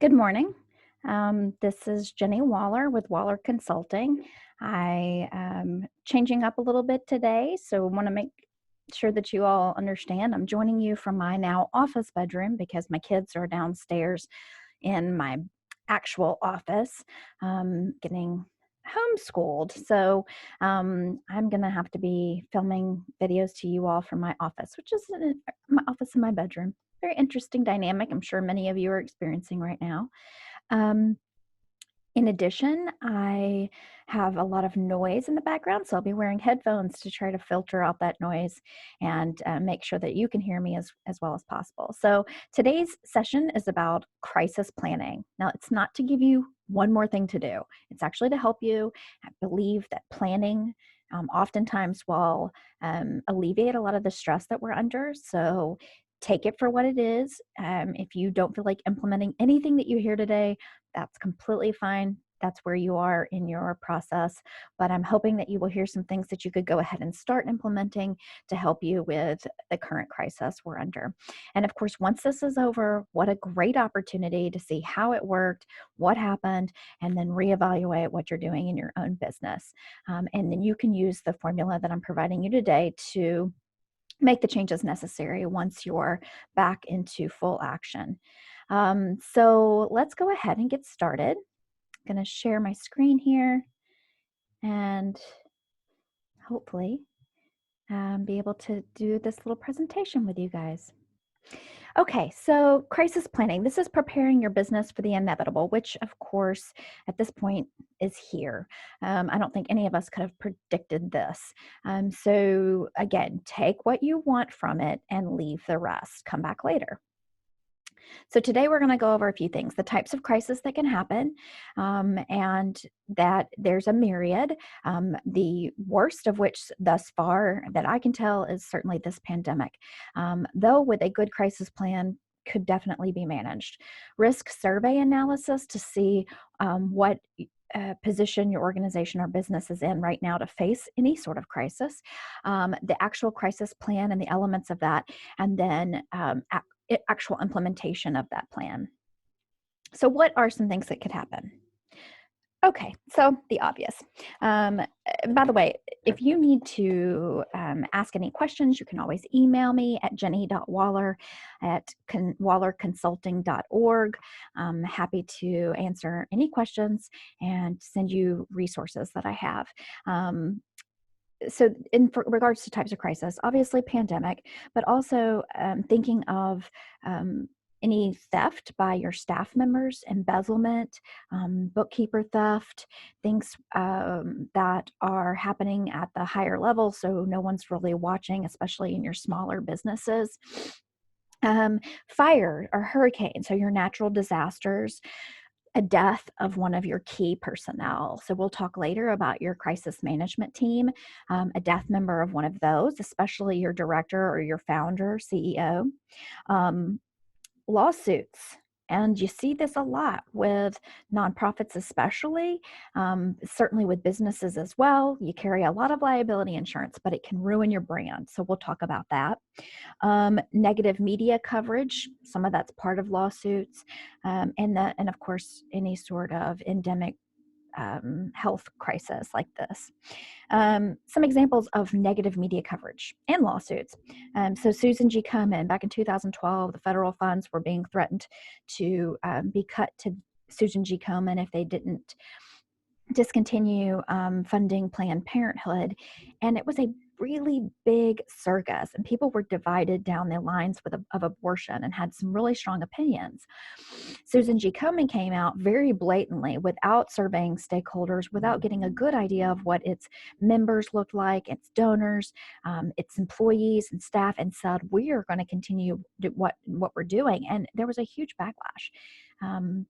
Good morning. This is Jenny Waller with Waller Consulting. I am changing up a little bit today, so I want to make sure that you all understand I'm joining you from my now office bedroom because my kids are downstairs in my actual office getting homeschooled. So I'm going to have to be filming videos to you all from my office, which is my office in my bedroom. Very interesting dynamic. I'm sure many of you are experiencing right now. Um, in addition, I have a lot of noise in the background, so I'll be wearing headphones to try to filter out that noise and make sure that you can hear me as well as possible. So today's session is about crisis planning. Now, it's not to give you one more thing to do. It's actually to help you. I believe that planning oftentimes will alleviate a lot of the stress that we're under. So take it for what it is. If you don't feel like implementing anything that you hear today, that's completely fine. That's where you are in your process. But I'm hoping that you will hear some things that you could go ahead and start implementing to help you with the current crisis we're under. And of course, once this is over, what a great opportunity to see how it worked, what happened, and then reevaluate what you're doing in your own business. And then you can use the formula that I'm providing you today to make the changes necessary once you're back into full action. So let's go ahead and get started. I'm going to share my screen here and hopefully be able to do this little presentation with you guys. Okay, so crisis planning. This is preparing your business for the inevitable, which of course at this point is here. I don't think any of us could have predicted this. So again, take what you want from it and leave the rest. Come back later. So today we're going to go over a few things, the types of crisis that can happen, and that there's a myriad. The worst of which thus far that I can tell is certainly this pandemic, though with a good crisis plan could definitely be managed. Risk survey analysis to see what position your organization or business is in right now to face any sort of crisis, the actual crisis plan and the elements of that, and then actual implementation of that plan. So what are some things that could happen? Okay, so the obvious. By the way, if you need to ask any questions, you can always email me at jenny.waller@wallerconsulting.org. I'm happy to answer any questions and send you resources that I have. So in regards to types of crisis, obviously pandemic, but also thinking of any theft by your staff members, embezzlement, bookkeeper theft, things that are happening at the higher level, so no one's really watching, especially in your smaller businesses. Fire or hurricane, so your natural disasters, a death of one of your key personnel. So we'll talk later about your crisis management team, a death member of one of those, especially your director or your founder, CEO. Lawsuits. And you see this a lot with nonprofits, especially, certainly with businesses as well. You carry a lot of liability insurance, but it can ruin your brand. So we'll talk about that. Negative media coverage, some of that's part of lawsuits, and of course, any sort of endemic health crisis like this. Some examples of negative media coverage and lawsuits. So Susan G. Komen, back in 2012, the federal funds were being threatened to be cut to Susan G. Komen if they didn't discontinue funding Planned Parenthood. And it was a really big circus, and people were divided down the lines of abortion and had some really strong opinions. Susan G. Komen came out very blatantly without surveying stakeholders, without getting a good idea of what its members looked like, its donors, its employees and staff, and said, we are going to continue what we're doing. And there was a huge backlash.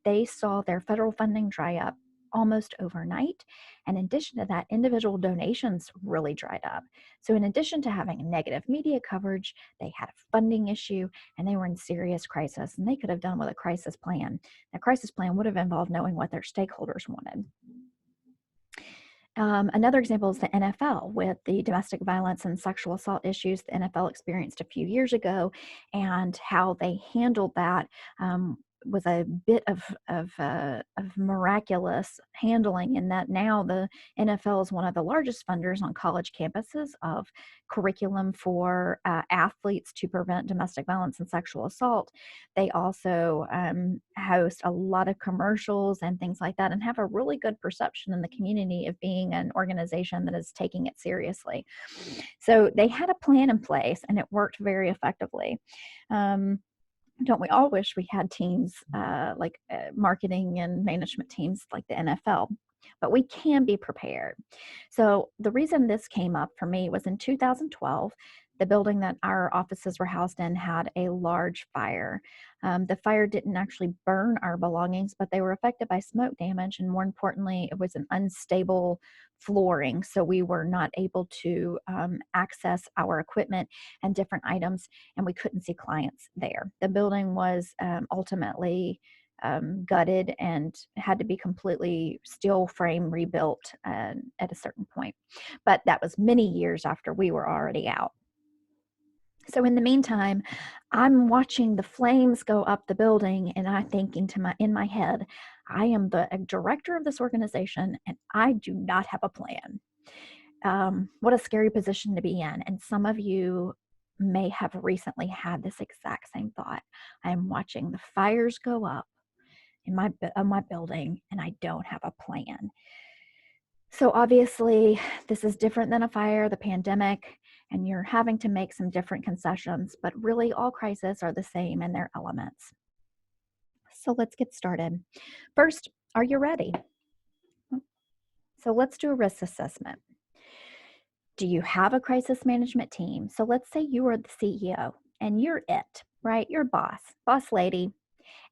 They saw their federal funding dry up almost overnight. And in addition to that, individual donations really dried up. So in addition to having negative media coverage, they had a funding issue and they were in serious crisis, and they could have done with a crisis plan. A crisis plan would have involved knowing what their stakeholders wanted. Another example is the NFL with the domestic violence and sexual assault issues the NFL experienced a few years ago, and how they handled that was a bit of miraculous handling, in that now the NFL is one of the largest funders on college campuses of curriculum for athletes to prevent domestic violence and sexual assault. They also host a lot of commercials and things like that, and have a really good perception in the community of being an organization that is taking it seriously. So they had a plan in place, and it worked very effectively. Don't we all wish we had teams like marketing and management teams like the NFL? But we can be prepared. So the reason this came up for me was in 2012, the building that our offices were housed in had a large fire. The fire didn't actually burn our belongings, but they were affected by smoke damage. And more importantly, it was an unstable flooring. So we were not able to access our equipment and different items, and we couldn't see clients there. The building was ultimately gutted and had to be completely steel frame rebuilt at a certain point. But that was many years after we were already out. So in the meantime, I'm watching the flames go up the building, and I'm thinking in my head, I am the director of this organization, and I do not have a plan. What a scary position to be in. And some of you may have recently had this exact same thought. I'm watching the fires go up in my building, and I don't have a plan. So obviously, this is different than a fire, the pandemic, and you're having to make some different concessions, but really all crises are the same in their elements. So let's get started. First, are you ready? So let's do a risk assessment. Do you have a crisis management team? So let's say you are the CEO and you're it, right? You're boss lady,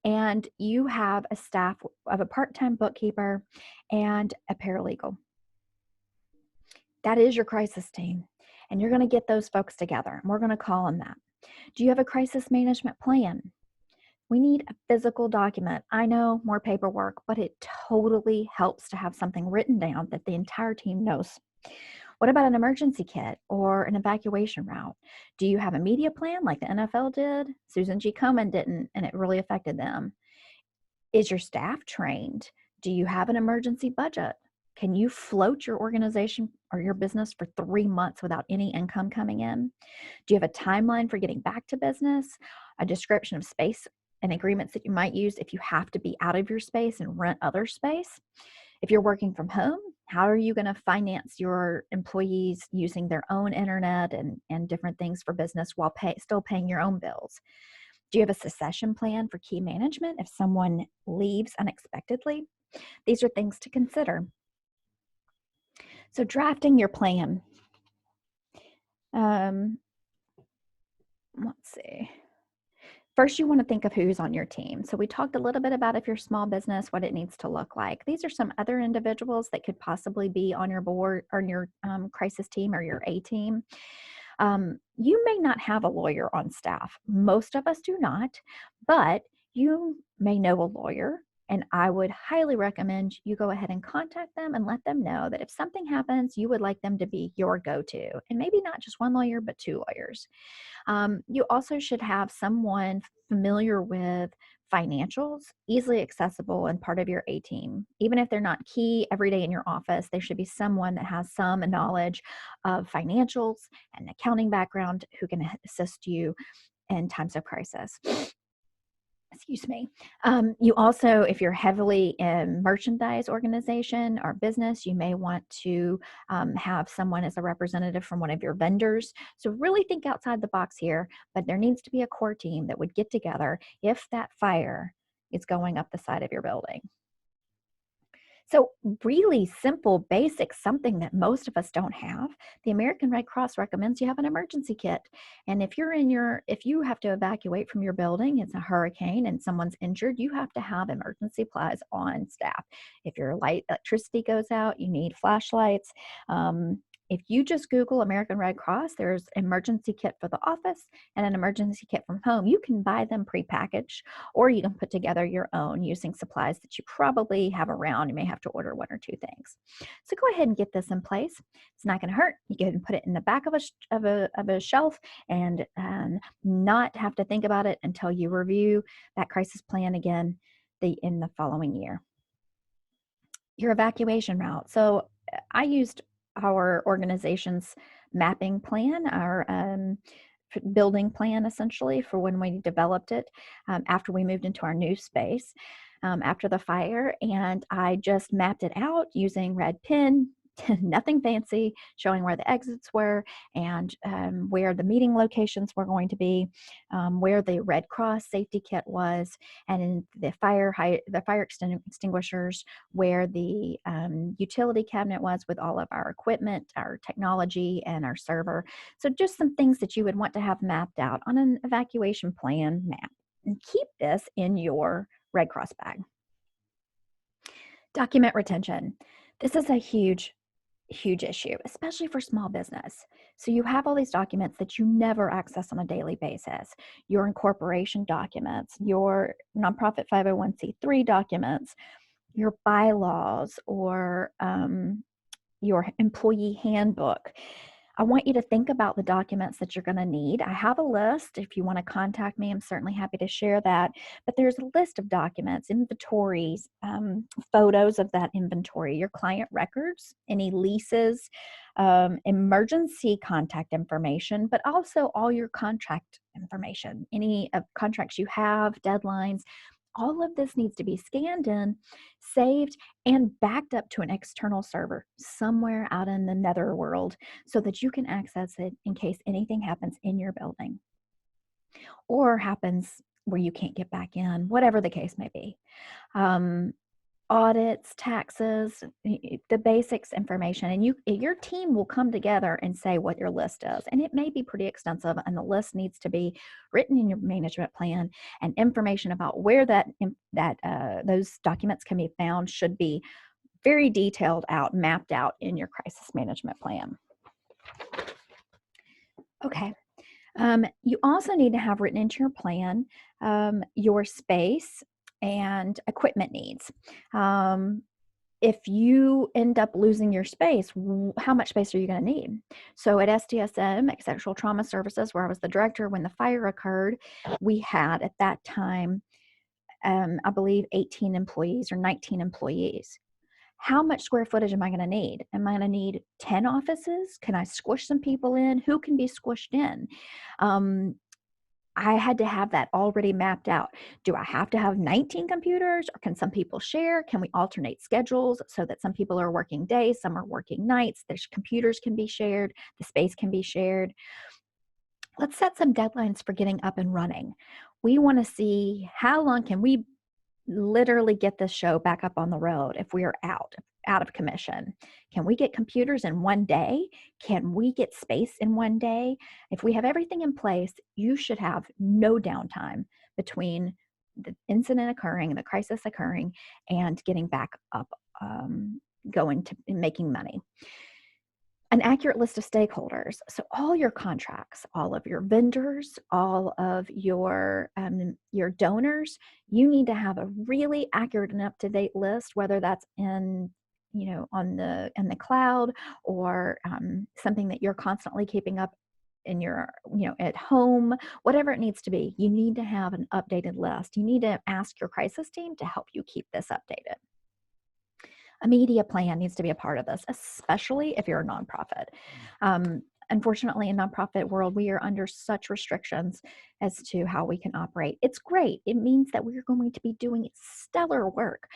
and you have a staff of a part-time bookkeeper and a paralegal. That is your crisis team. And you're going to get those folks together. And we're going to call on that. Do you have a crisis management plan? We need a physical document. I know, more paperwork, but it totally helps to have something written down that the entire team knows. What about an emergency kit or an evacuation route? Do you have a media plan like the NFL did? Susan G. Komen didn't, and it really affected them. Is your staff trained? Do you have an emergency budget? Can you float your organization or your business for 3 months without any income coming in? Do you have a timeline for getting back to business? A description of space and agreements that you might use if you have to be out of your space and rent other space? If you're working from home, how are you going to finance your employees using their own internet and different things for business while still paying your own bills? Do you have a succession plan for key management if someone leaves unexpectedly? These are things to consider. So drafting your plan. Let's see. First, you want to think of who's on your team. So we talked a little bit about if you're a small business, what it needs to look like. These are some other individuals that could possibly be on your board or your crisis team or your A team. You may not have a lawyer on staff. Most of us do not, but you may know a lawyer. And I would highly recommend you go ahead and contact them and let them know that if something happens, you would like them to be your go-to. And maybe not just one lawyer, but 2 lawyers. You also should have someone familiar with financials, easily accessible and part of your A team. Even if they're not key every day in your office, there should be someone that has some knowledge of financials and accounting background who can assist you in times of crisis. Excuse me. You also, if you're heavily in merchandise organization or business, you may want to have someone as a representative from one of your vendors. So really think outside the box here, but there needs to be a core team that would get together if that fire is going up the side of your building. So really simple, basic, something that most of us don't have. The American Red Cross recommends you have an emergency kit. And if you have to evacuate from your building, it's a hurricane and someone's injured, you have to have emergency supplies on staff. If your electricity goes out, you need flashlights. If you just Google American Red Cross, there's emergency kit for the office and an emergency kit from home. You can buy them prepackaged, or you can put together your own using supplies that you probably have around. You may have to order one or two things. So go ahead and get this in place. It's not going to hurt. You go ahead and put it in the back of a shelf and not have to think about it until you review that crisis plan again in the following year. Your evacuation route. So I used our organization's mapping plan, our building plan essentially for when we developed it after we moved into our new space after the fire. And I just mapped it out using red pen, nothing fancy, showing where the exits were and where the meeting locations were going to be, where the Red Cross safety kit was, and in the fire extinguishers, where the utility cabinet was with all of our equipment, our technology, and our server. So just some things that you would want to have mapped out on an evacuation plan map. And keep this in your Red Cross bag. Document retention. This is a huge issue, especially for small business. So you have all these documents that you never access on a daily basis. Your incorporation documents, your nonprofit 501c3 documents, your bylaws, or your employee handbook. I want you to think about the documents that you're going to need. I have a list. If you want to contact me, I'm certainly happy to share that. But there's a list of documents, inventories, photos of that inventory, your client records, any leases, emergency contact information, but also all your contract information, any contracts you have, deadlines. All of this needs to be scanned in, saved, and backed up to an external server somewhere out in the netherworld so that you can access it in case anything happens in your building or happens where you can't get back in, whatever the case may be. Audits, taxes, the basics information, and your team will come together and say what your list is. And it may be pretty extensive, and the list needs to be written in your management plan, and information about where those documents can be found should be very detailed out, mapped out in your crisis management plan. Okay. You also need to have written into your plan your space and equipment needs. If you end up losing your space, how much space are you going to need? So at STSM, at Sexual Trauma Services, where I was the director when the fire occurred, we had at that time, I believe 18 employees or 19 employees. How much square footage am I going to need? Am I going to need 10 offices? Can I squish some people in? Who can be squished in? I had to have that already mapped out. Do I have to have 19 computers, or can some people share? Can we alternate schedules so that some people are working days, some are working nights? There's computers can be shared, the space can be shared. Let's set some deadlines for getting up and running. We want to see how long can we literally get this show back up on the road if we are out of commission. Can we get computers in one day? Can we get space in one day? If we have everything in place, you should have no downtime between the incident occurring, the crisis occurring, and getting back up, going to making money. An accurate list of stakeholders. So all your contracts, all of your vendors, all of your donors, you need to have a really accurate and up-to-date list, whether that's in the cloud or something that you're constantly keeping up in your at home, whatever it needs to be. You need to have an updated list. You need to ask your crisis team to help you keep this updated. A media plan needs to be a part of this, especially if you're a nonprofit. Unfortunately, in nonprofit world, we are under such restrictions as to how we can operate. It's great. It means that we're going to be doing stellar work.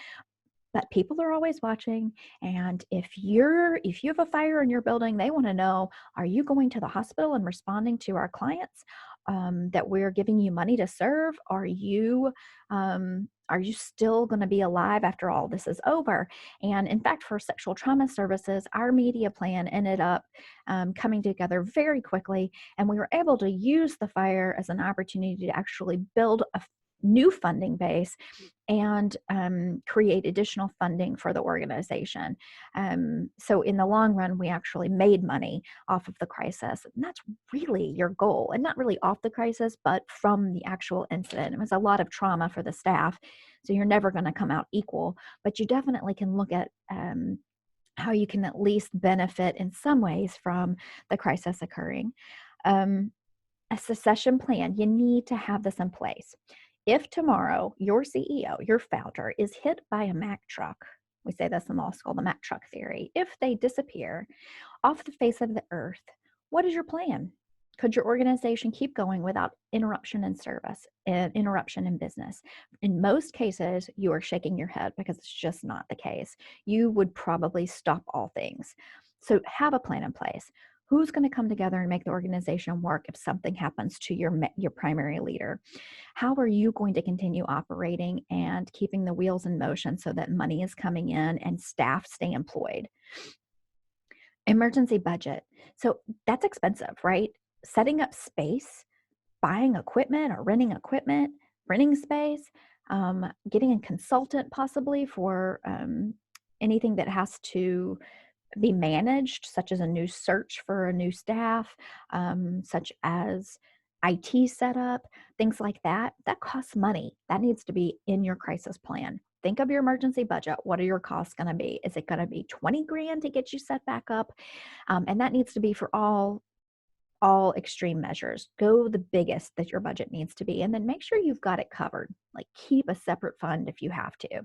But people are always watching, and if you have a fire in your building, they want to know, are you going to the hospital and responding to our clients that we're giving you money to serve? Are you still going to be alive after all this is over? And in fact, for Sexual Trauma Services, our media plan ended up coming together very quickly, and we were able to use the fire as an opportunity to actually build new funding base and create additional funding for the organization. So in the long run, we actually made money off of the crisis. And that's really your goal, and not really off the crisis, but from the actual incident. It was a lot of trauma for the staff. So you're never going to come out equal, but you definitely can look at how you can at least benefit in some ways from the crisis occurring. A secession plan, you need to have this in place. If tomorrow your CEO, your founder, is hit by a Mack truck, we say this in law school, the Mack truck theory, if they disappear off the face of the earth, what is your plan? Could your organization keep going without interruption in service and interruption in business? In most cases, you are shaking your head because it's just not the case. You would probably stop all things. So have a plan in place. Who's going to come together and make the organization work if something happens to your primary leader? How are you going to continue operating and keeping the wheels in motion so that money is coming in and staff stay employed? Emergency budget. So that's expensive, right? Setting up space, buying equipment or renting space, getting a consultant possibly for anything that has to be managed, such as a new search for a new staff, such as IT setup, things like that. That costs money. That needs to be in your crisis plan. Think of your emergency budget. What are your costs going to be? Is it going to be 20 grand to get you set back up? And that needs to be for all extreme measures. Go the biggest that your budget needs to be, and then make sure you've got it covered. Like keep a separate fund if you have to.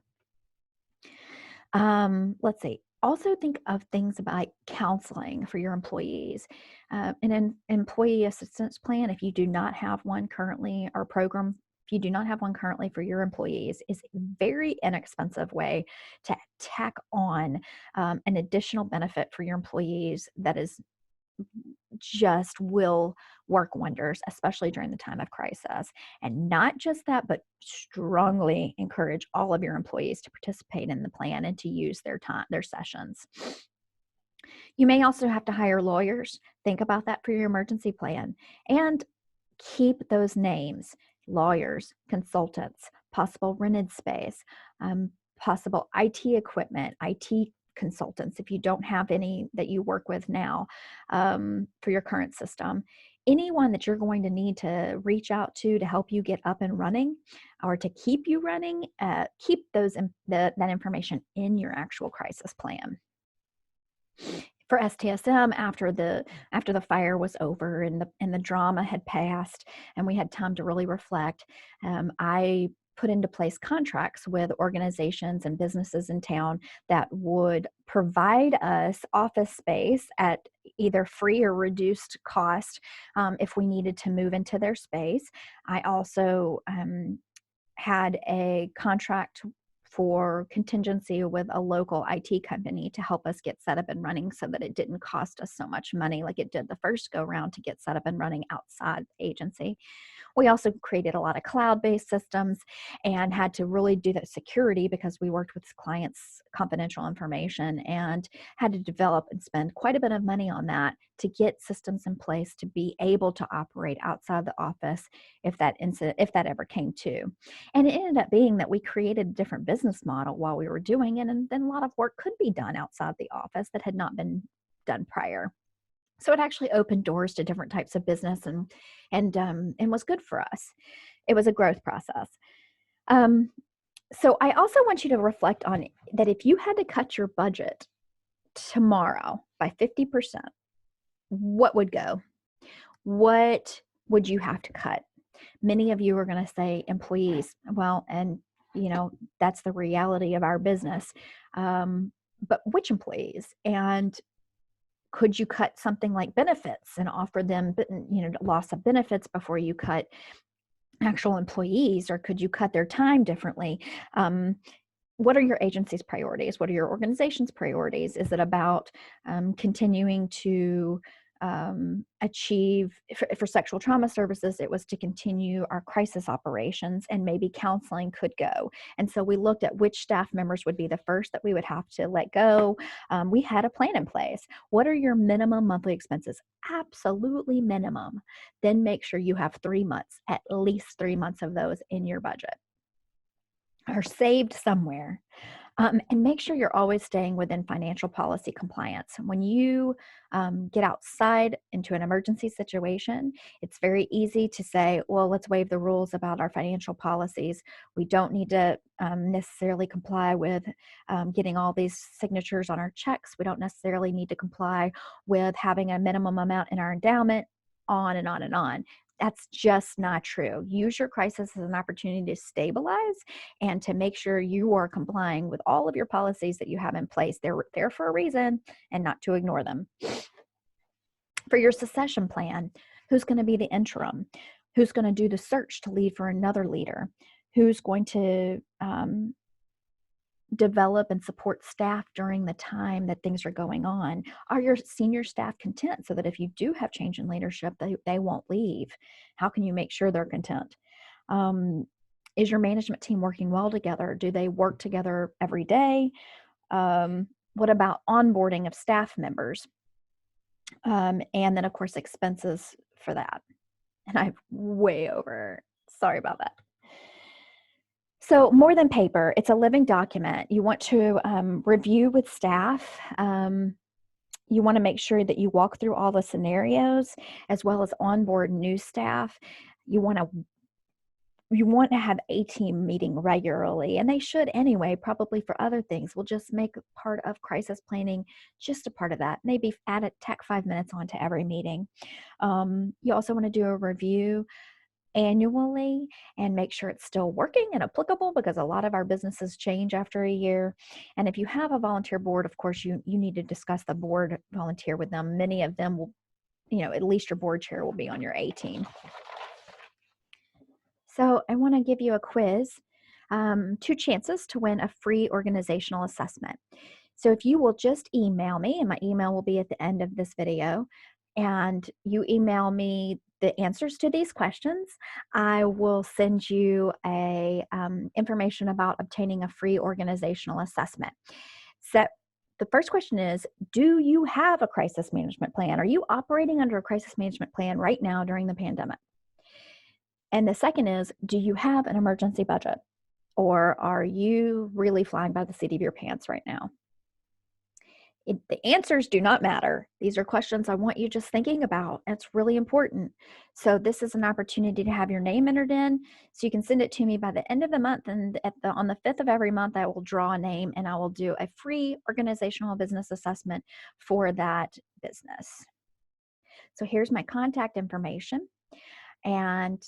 Let's see. Also think of things about counseling for your employees. An employee assistance plan, if you do not have one currently, or program, if you do not have one currently for your employees, is a very inexpensive way to tack on an additional benefit for your employees that is just will work wonders, especially during the time of crisis. And not just that, but strongly encourage all of your employees to participate in the plan and to use their sessions. You may also have to hire lawyers. Think about that for your emergency plan, and keep those names: lawyers, consultants, possible rented space, possible IT equipment, IT consultants if you don't have any that you work with now for your current system. Anyone that you're going to need to reach out to help you get up and running or to keep you running, keep that information in your actual crisis plan. For STSM, after the fire was over and the drama had passed and we had time to really reflect, I put into place contracts with organizations and businesses in town that would provide us office space at either free or reduced cost if we needed to move into their space. I also had a contract for contingency with a local IT company to help us get set up and running so that it didn't cost us so much money like it did the first go round to get set up and running outside the agency. We also created a lot of cloud-based systems and had to really do that security because we worked with clients' confidential information and had to develop and spend quite a bit of money on that to get systems in place to be able to operate outside the office if that ever came to. And it ended up being that we created a different business model while we were doing it, and then a lot of work could be done outside the office that had not been done prior. So it actually opened doors to different types of business and was good for us. It was a growth process. So I also want you to reflect on that if you had to cut your budget tomorrow by 50%, what would go? What would you have to cut? Many of you are going to say employees. Well, and that's the reality of our business. But which employees? And could you cut something like benefits and offer them, loss of benefits before you cut actual employees? Or could you cut their time differently? What are your agency's priorities? What are your organization's priorities? Is it about continuing to achieve, for sexual trauma services, it was to continue our crisis operations, and maybe counseling could go. And so we looked at which staff members would be the first that we would have to let go. We had a plan in place. What are your minimum monthly expenses? Absolutely minimum. Then make sure you have 3 months, at least 3 months of those in your budget are saved somewhere. And make sure you're always staying within financial policy compliance. When you get outside into an emergency situation, it's very easy to say, well, let's waive the rules about our financial policies. We don't need to necessarily comply with getting all these signatures on our checks. We don't necessarily need to comply with having a minimum amount in our endowment, on and on and on. That's just not true. Use your crisis as an opportunity to stabilize and to make sure you are complying with all of your policies that you have in place. They're there for a reason, and not to ignore them. For your succession plan, who's going to be the interim? Who's going to do the search to lead for another leader? Who's going to develop and support staff during the time that things are going on? Are your senior staff content so that if you do have change in leadership, they won't leave? How can you make sure they're content? Is your management team working well together? Do they work together every day? What about onboarding of staff members? And then, of course, expenses for that. And I'm way over. Sorry about that. So more than paper, it's a living document. You want to review with staff. You want to make sure that you walk through all the scenarios as well as onboard new staff. You want to have a team meeting regularly, and they should anyway, probably for other things. We'll just make part of crisis planning just a part of that. Maybe tack 5 minutes onto every meeting. You also want to do a review annually and make sure it's still working and applicable, because a lot of our businesses change after a year. And if you have a volunteer board, of course, you need to discuss the board volunteer with them. Many of them will, at least your board chair will be on your A team. So I want to give you a quiz, 2 chances to win a free organizational assessment. So if you will just email me, and my email will be at the end of this video, and you email me the answers to these questions, I will send you information about obtaining a free organizational assessment. So the first question is, do you have a crisis management plan? Are you operating under a crisis management plan right now during the pandemic? And the second is, do you have an emergency budget? Or are you really flying by the seat of your pants right now? The answers do not matter. These are questions I want you just thinking about. It's really important. So this is an opportunity to have your name entered in, so you can send it to me by the end of the month. And on the 5th of every month, I will draw a name, and I will do a free organizational business assessment for that business. So here's my contact information. And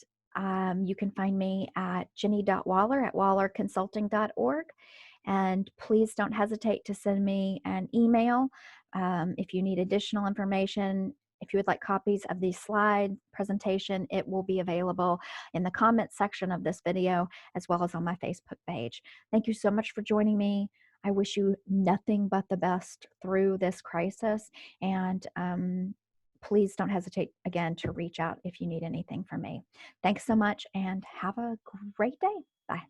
you can find me at jenny.waller@wallerconsulting.org. And please don't hesitate to send me an email if you need additional information. If you would like copies of the slide presentation, it will be available in the comments section of this video, as well as on my Facebook page. Thank you so much for joining me. I wish you nothing but the best through this crisis. And please don't hesitate again to reach out if you need anything from me. Thanks so much, and have a great day. Bye.